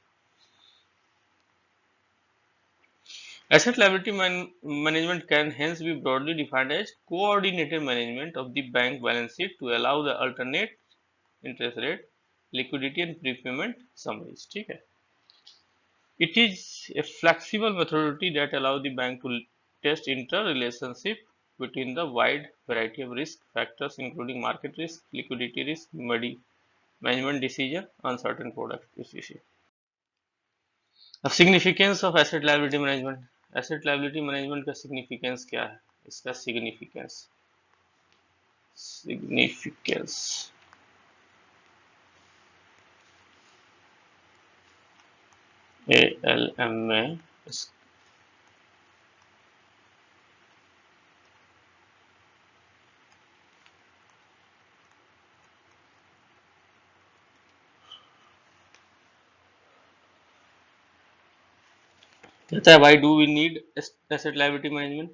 asset liability management can hence be broadly defined as coordinated management of the bank balance sheet to allow the alternate interest rate, liquidity and prepayment summaries, ठीक है। It is a flexible methodology that allows the bank to test interrelationship between the wide variety of risk factors including market risk, liquidity risk, management decision on certain products, etc. The significance of asset liability management. Asset liability management का सिग्निफिकेंस क्या है? इसका सिग्निफिकेंस ALM में कहता है why do we need asset liability management.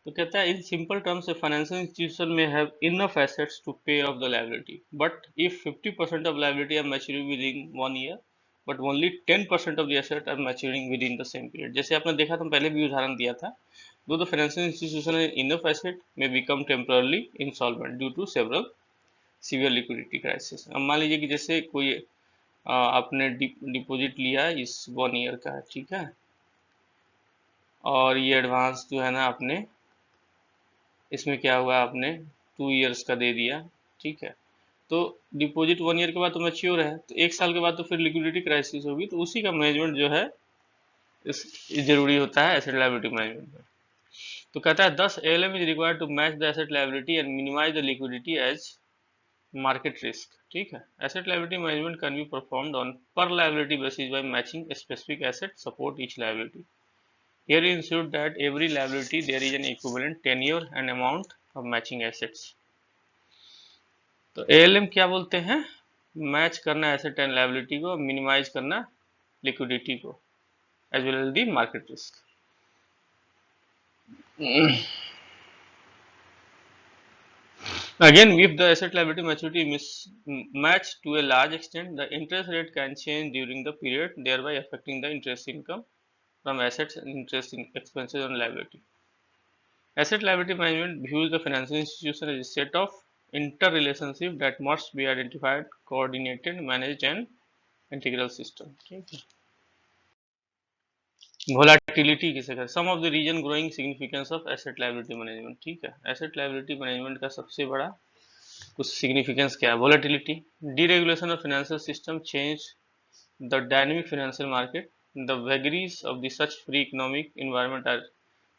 तो कहता है in simple terms a financial institution may have enough assets to pay off the liability, but if 50% of liability are maturing with in 1 year but only 10% of the asset are maturing with in the same period. जैसे आपने देखा था, पहले भी उदाहरण दिया था, दो the financial institution enough asset में become temporarily insolvent due to several severe liquidity crisis. अब मान लीजिए कि जैसे कोई आपने डिपॉजिट लिया इस 1 ईयर का, ठीक है, और ये एडवांस जो है ना आपने इसमें क्या हुआ, आपने 2 इयर्स का दे दिया, ठीक है, तो डिपॉजिट 1 ईयर के बाद तो मैच्योर है, तो 1 साल के बाद तो फिर लिक्विडिटी क्राइसिस होगी, तो उसी का मैनेजमेंट जो है इस जरूरी होता है एसेट लायबिलिटी मैनेजमेंट में। तो कहता है this ALM is required to match the asset liability and minimize the liquidity as market risk. ठीक है, asset liability management can be performed on per liability basis by matching specific asset support each liability. Here you ensure that every liability there is an equivalent tenure and amount of matching assets. तो ALM क्या बोलते हैं? मैच करना एसेट एंड लायबिलिटी को, मिनिमाइज करना लिक्विडिटी को, as well as the market risk. Again, if the asset liability maturity mismatched to a large extent, the interest rate can change during the period, thereby affecting the interest income from assets and interest expenses on liability. Asset liability management views the financial institution as a set of interrelationships that must be identified, coordinated, managed and integral system. ठीक है, वोलाटिलिटी किसे कहते हैं? Some of the reason growing significance of asset liability management. ठीक है, एसेट लायबिलिटी मैनेजमेंट का सबसे बड़ा कुछ सिग्निफिकेंस क्या है? Volatility, deregulation of financial system, change the dynamic financial market, the vagaries of the such free economic environment are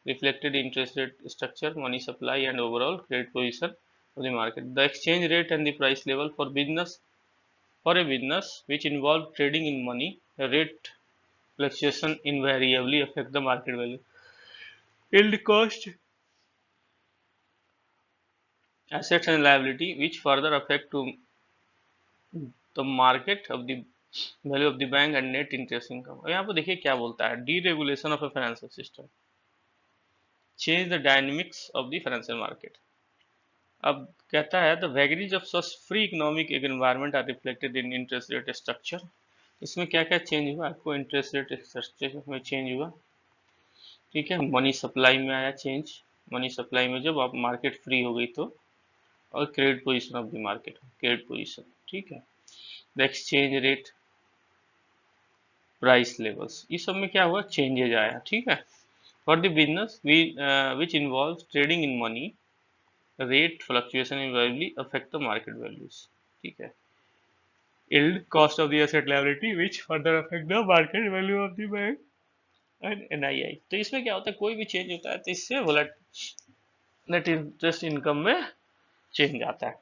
reflected in interest rate structure, money supply and overall credit position of the market. The exchange rate and the price level for a business which involve trading in money, rate fluctuation invariably affect the market value. Yield cost, assets and liability which further affect to the market of the value of the bank and net interest income। और यहाँ पर देखिए क्या बोलता है, deregulation of a financial system, change the dynamics of the financial market. अब कहता है the vagaries of such free economic environment are reflected in interest rate structure. इसमें क्या क्या चेंज हुआ आपको? इंटरेस्ट रेट स्ट्रक्चर में चेंज हुआ, ठीक है, मनी सप्लाई में आया चेंज, मनी सप्लाई में जब आप मार्केट फ्री हो गई तो, और credit position of the market, credit position, ठीक है, the exchange rate, price levels, इस सब में क्या हुआ? चेंजेज आया, ठीक है। For the business which involve trading in money, rate fluctuation invariably affect the market values, ठीक है। Yield, cost of the asset liability which further affect the market value of the bank and NII। तो इसमें क्या होता है, कोई भी चेंज होता है तो इससे नेट इंटरेस्ट इनकम में चेंज आता है।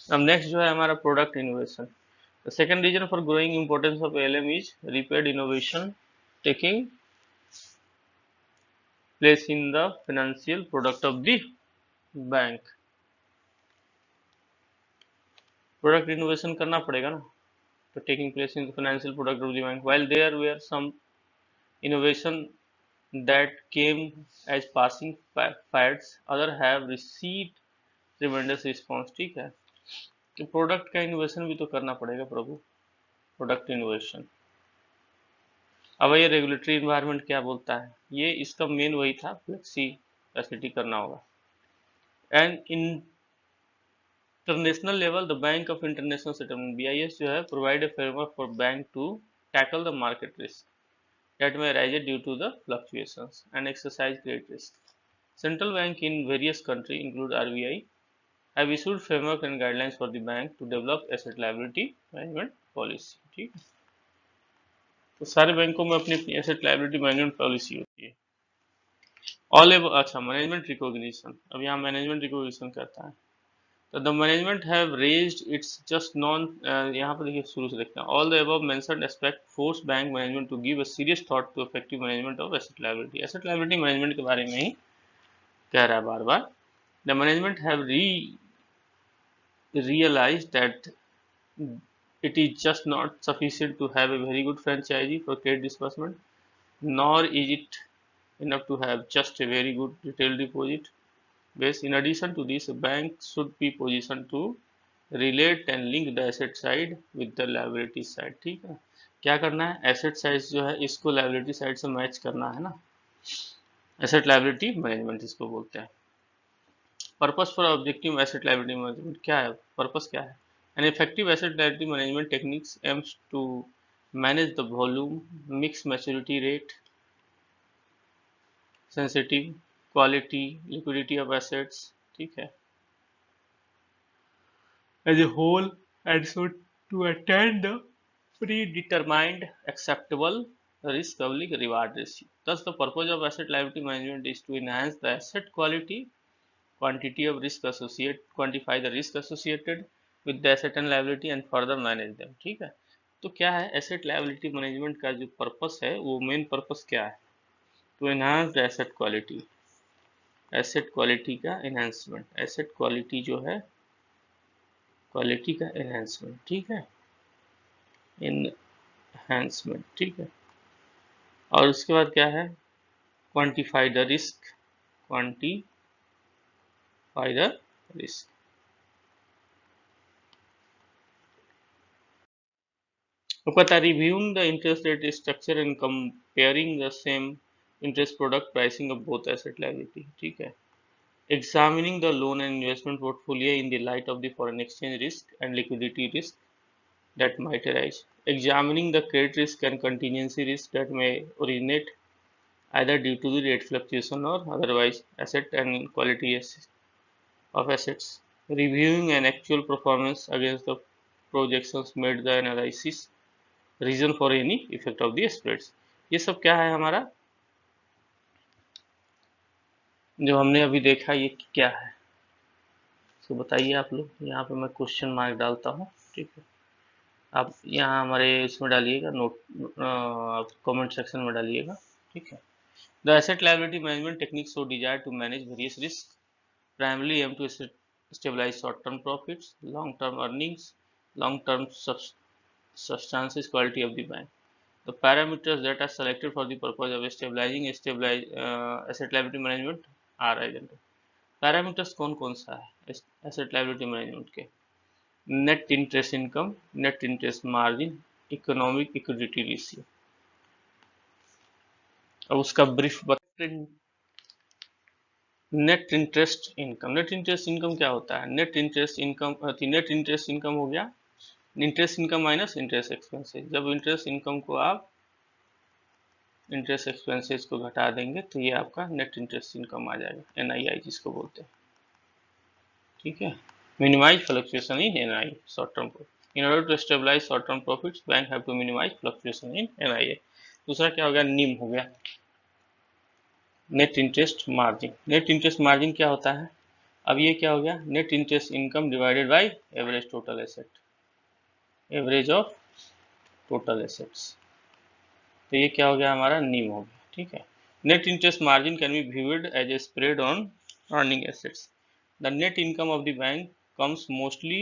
अब नेक्स्ट जो है हमारा product innovation. The second reason for growing importance of ALM is repaired innovation taking place in the financial product of the bank. Product innovation करना पड़ेगा ना, तो taking place in financial product of the bank, while there were some innovation that came as passing fads, other have received tremendous response। ठीक है, तो प्रोडक्ट का इनोवेशन भी तो करना पड़ेगा प्रभु, प्रोडक्ट इनोवेशन। अब ये रेगुलेटरी इन्वायरमेंट क्या बोलता है, ये इसका मेन वही था, फ्लेक्सी फैसिलिटी करना होगा। And international level the bank of international settlement BIS जो है provide a framework for bank to tackle the market risk that may arise due to the fluctuations and exercise credit risk। Central bank in various countries, include RBI, have issued framework and guidelines for the bank to develop asset liability management policy. ठीक है, तो सारे बैंकों में अपनी अपनी एसेट लाइबिलिटी मैनेजमेंट पॉलिसी होती है। ऑल एब अच्छा, मैनेजमेंट रिकॉग्निशन, अब यहाँ मैनेजमेंट रिकॉग्निशन करता है। तो the management have raised its just non, यहाँ पर देखिए शुरू से देखते हैं। All the above mentioned aspect force bank management to give a serious thought to effective management of asset liability. Asset liability management के बारे में ही कह रहा है बार बार। The management have realized that it is just not sufficient to have a very good franchisee for credit disbursement, nor is it enough to have just a very good retail deposit base. In addition to this, a bank should be positioned to relate and link the asset side with the liability side। ठीक है, क्या करना है, एसेट साइड जो है इसको लाइबिलिटी साइड से मैच करना है ना, एसेट लाइबिलिटी मैनेजमेंट इसको बोलते हैं। Purpose for objective asset liability management क्या है, पर्पस क्या है? An effective asset liability management techniques aims to manage the volume, mix maturity rate, sensitive, quality, liquidity of assets, ठीक है, as a whole and so to attend the predetermined acceptable risk reward ratio. Thus, the purpose of asset liability management is to enhance the asset quality, quantity of risk associated, quantify the risk associated with the asset and liability and further manage them। ठीक है, तो क्या है एसेट लायबिलिटी मैनेजमेंट का जो पर्पस है, वो मेन पर्पस क्या है? To enhance the asset quality, asset quality का एनहांसमेंट, एसेट क्वालिटी जो है क्वालिटी का एनहांसमेंट, ठीक है, एनहांसमेंट, ठीक है। और उसके बाद क्या है, quantify the risk, quantify the risk. तो कहता है reviewing the interest rate structure and comparing the same interest product pricing of both asset liability, ठीक है। Examining the loan and investment portfolio in the light of the foreign exchange risk and liquidity risk that might arise, examining the credit risk and contingency risk that may originate either due to the rate fluctuation or otherwise, asset and quality of assets, reviewing an actual performance against the projections made, the analysis reason for any effect of the spreads। ये सब क्या है हमारा, जो हमने अभी देखा, ये क्या है, तो बताइए आप लोग। यहाँ पे मैं क्वेश्चन मार्क डालता हूँ, ठीक है, आप यहाँ हमारे इसमें डालिएगा, नोट कमेंट सेक्शन में डालिएगा, ठीक है। The asset liability management techniques so desire to manage various risk, primarily aim to stabilize short-term profits, long-term earnings, long-term substances quality of the bank. The parameters that are selected for the purpose of stabilizing asset liability management are identified। Parameters कौन कौन सा है एसेट लायबिलिटी मैनेजमेंट के? Net interest income, net interest margin, economic equity ratio. अब उसका ब्रीफ बता। Net interest income, net interest income क्या होता है? Net interest income, net interest income हो गया interest income minus interest expenses. जब इंटरेस्ट इनकम को आप इंटरेस्ट एक्सपेंसेस को घटा देंगे तो ये आपका नेट इंटरेस्ट इनकम आ जाएगा, NII जिसको बोलते हैं, ठीक है। Minimize fluctuation in NII, short term profit. In order to stabilize short term profits, bank have to minimize fluctuation in NII। दूसरा क्या हो गया, निम हो गया, net interest margin. Net interest margin क्या होता है? अब ये क्या हो गया, net interest income divided by average total asset, average of total assets. तो ये क्या हो गया हमारा, नीम हो गया, ठीक है। Net interest margin can be viewed as a spread on earning assets. The net income of the bank comes mostly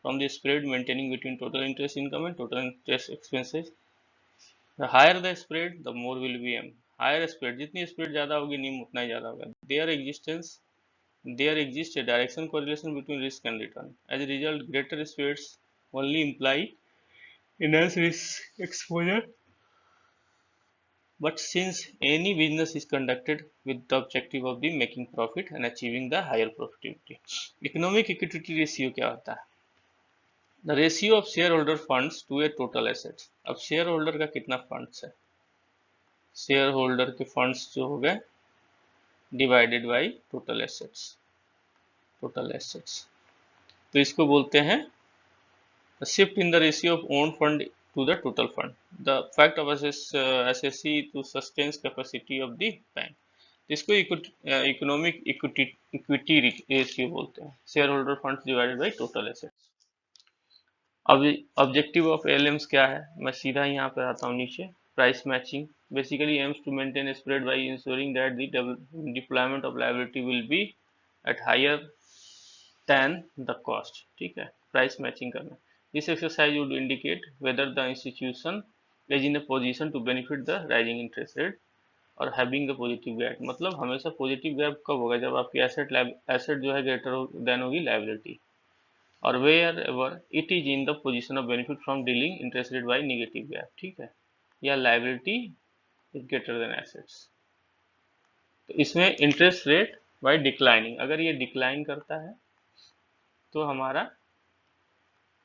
from the spread maintaining between total interest income and total interest expenses। The higher the spread, the more will be M। Higher spread, जितनी स्प्रेड ज्यादा होगी नीम उतना ही ज्यादा होगा। There exists a direction correlation between risk and return। As a result, greater spreads only imply enhanced risk exposure। But since any business is conducted with the objective of the making profit and achieving the higher profitability, economic equity ratio क्या होता है? The ratio of shareholder funds to a total assets। अब शेयर होल्डर का कितना फंड्स है, शेयर होल्डर के फंड्स जो हो गए divided by total assets, total assets. तो इसको बोलते हैं shift in the ratio of own fund to the total fund, the fact of SSC to sustains capacity of the bank. इसको इकोनॉमिक इक्विटी रेशियो बोलते हैं, shareholder funds divided by total assets. अब ऑब्जेक्टिव ऑफ एलएम्स क्या है, मैं सीधा यहाँ पे आता हूँ नीचे। Price matching basically aims to maintain spread by ensuring that the deployment of liability will be at higher than the cost, ठीक है, प्राइस मैचिंग करना। This exercise would indicate whether the institution is in a position to benefit the rising interest rate और हैविंग द पॉजिटिव गैप। मतलब हमेशा पॉजिटिव गैप कब होगा, जब आपकी एसेट जो है ग्रेटर देन होगी लायबिलिटी, और wherever it is in the position of benefit from dealing interest rate by negative gap, ठीक है, या liability is greater than assets. तो इसमें इंटरेस्ट रेट बाय डिक्लाइनिंग, अगर ये डिक्लाइन करता है तो हमारा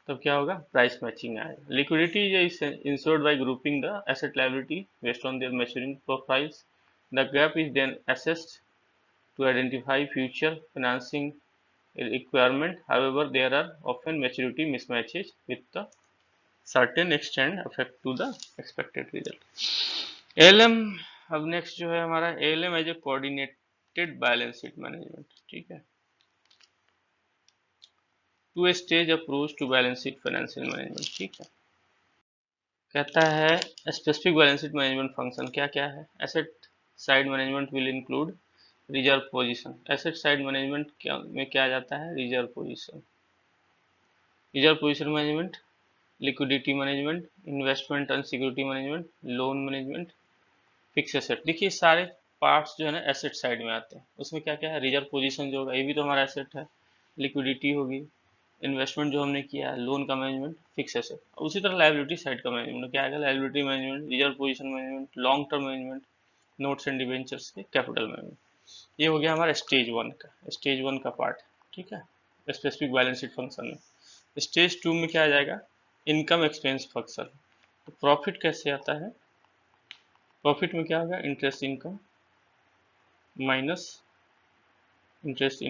तब क्या होगा, प्राइस मैचिंग आएगा। Liquidity is insured by grouping the asset liability based on their maturing profiles, the gap is then assessed to identify future financing requirement. However, there are often maturity mismatches with the certain extent affect to the expected result. ALM, अब नेक्स्ट जो है हमारा ALM as a coordinated balance sheet management, ठीक है, to a stage approach to balance sheet financial management, ठीक है। कहता है specific balance sheet management function क्या क्या है। Asset side management will include reserve position, asset side management में क्या जाता है, reserve position, reserve position management, liquidity management, investment and security management, loan management, fix asset. देखिए सारे पार्ट्स जो है ना एसेट साइड में आते हैं। उसमें क्या क्या है, रिजर्व पोजीशन जो होगा ये भी तो हमारा एसेट है, लिक्विडिटी होगी, इन्वेस्टमेंट जो हमने किया है, लोन का मैनेजमेंट, फिक्स एसेट। उसी तरह लायबिलिटी साइड का मैनेजमेंट क्या आएगा, liability management, reserve position management, long term management, notes and debentures के कैपिटल मैनेजमेंट। ये हो गया हमारा स्टेज वन का पार्ट, ठीक है, स्पेसिफिक बैलेंस शीट फंक्शन में। स्टेज टू में क्या आ जाएगा, इनकम एक्सपेंस फंक्शन। तो प्रॉफिट कैसे आता है, प्रॉफिट में क्या होगा, interest income minus interest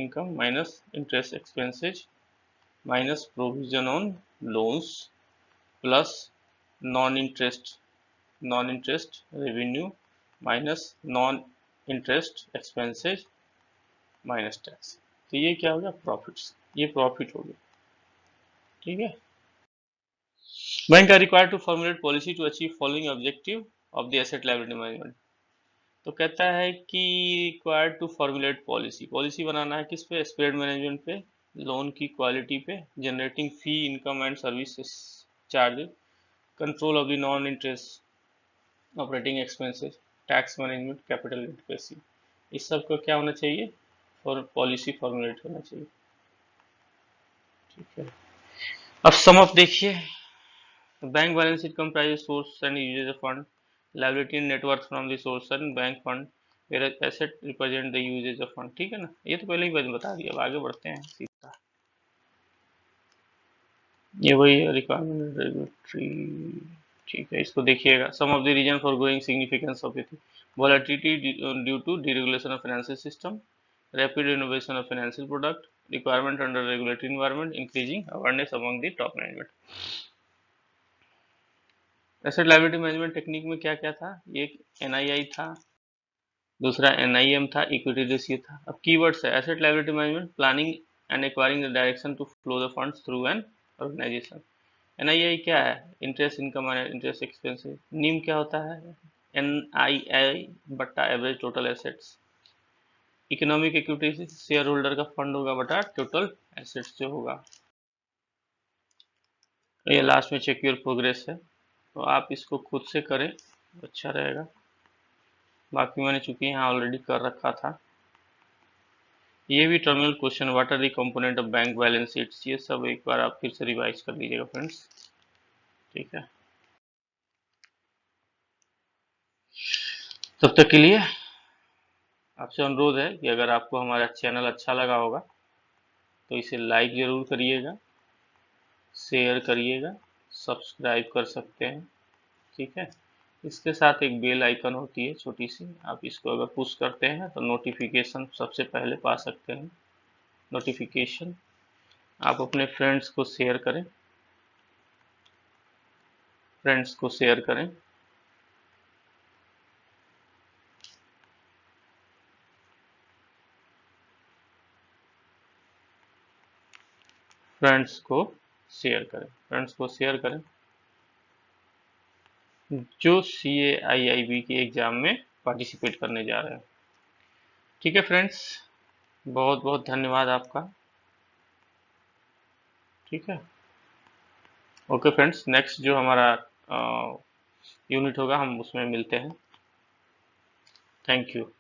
expenses minus provision on loans plus non interest revenue minus non interest expenses minus tax. तो ये क्या हो गया, प्रॉफिट्स, ये प्रॉफिट हो गया, ठीक है। Bank are required to formulate policy to achieve following objective of the asset liability management. तो कहता है कि required to formulate policy, policy बनाना है किस पे, स्प्रेड मैनेजमेंट पे, लोन की क्वालिटी पे, generating fee income and service charge, control of the non interest operating expenses, tax management, capital adequacy. इस सब को क्या होना चाहिए, और पॉलिसी फॉर्मुलेट होना चाहिए, ठीक है। अब सम अप देखिए, bank balance sheet comprise source and usage of fund, liability and net worth from the source and bank fund, whereas asset represent the usage of fund, ठीक है ना, ये तो पहले ही बता दिया। अब आगे बढ़ते हैं सीधा, ये वही रिक्वायरमेंट रेगुलेटरी, ठीक है, इसको देखिएगा। Some of the reason for growing significance of it, volatility due to deregulation of financial system, rapid innovation of financial product, requirement under regulatory environment, increasing awareness among the top management. Asset liability management technique में क्या क्या था, एक एनआईआई था, दूसरा एनआईएम था, इक्विटी रेशियो था। अब कीवर्ड्स है, asset liability management, planning and acquiring the direction to flow the funds through an organization. NII क्या है, interest income and interest expenses. NIM क्या होता है, एनआईआई बट्टा average total assets. Economic equity share holder का फंड होगा बटा टोटल एसेट्स जो होगा। ये लास्ट में चेक योर प्रोग्रेस है, तो आप इसको खुद से करें, अच्छा रहेगा। बाकी मैंने चूंकि यहाँ ऑलरेडी कर रखा था। ये भी terminal question, what are the component of bank balance sheets, ये सब एक बार आप फिर से रिवाइज कर लीजिएगा फ्रेंड्स, ठीक है। तब तक के लिए आपसे अनुरोध है कि अगर आपको हमारा चैनल अच्छा लगा होगा तो इसे लाइक जरूर करिएगा, शेयर करिएगा, सब्सक्राइब कर सकते हैं, ठीक है। इसके साथ एक बेल आइकन होती है छोटी सी, आप इसको अगर पुश करते हैं तो नोटिफिकेशन सबसे पहले पा सकते हैं। नोटिफिकेशन आप अपने फ्रेंड्स को शेयर करें, फ्रेंड्स को शेयर करें। फ्रेंड्स को शेयर करें, फ्रेंड्स को शेयर करें जो CAIIB के एग्जाम में पार्टिसिपेट करने जा रहे हैं। ठीक है फ्रेंड्स, बहुत बहुत धन्यवाद आपका। ठीक है, ओके फ्रेंड्स, नेक्स्ट जो हमारा यूनिट होगा हम उसमें मिलते हैं। Thank you.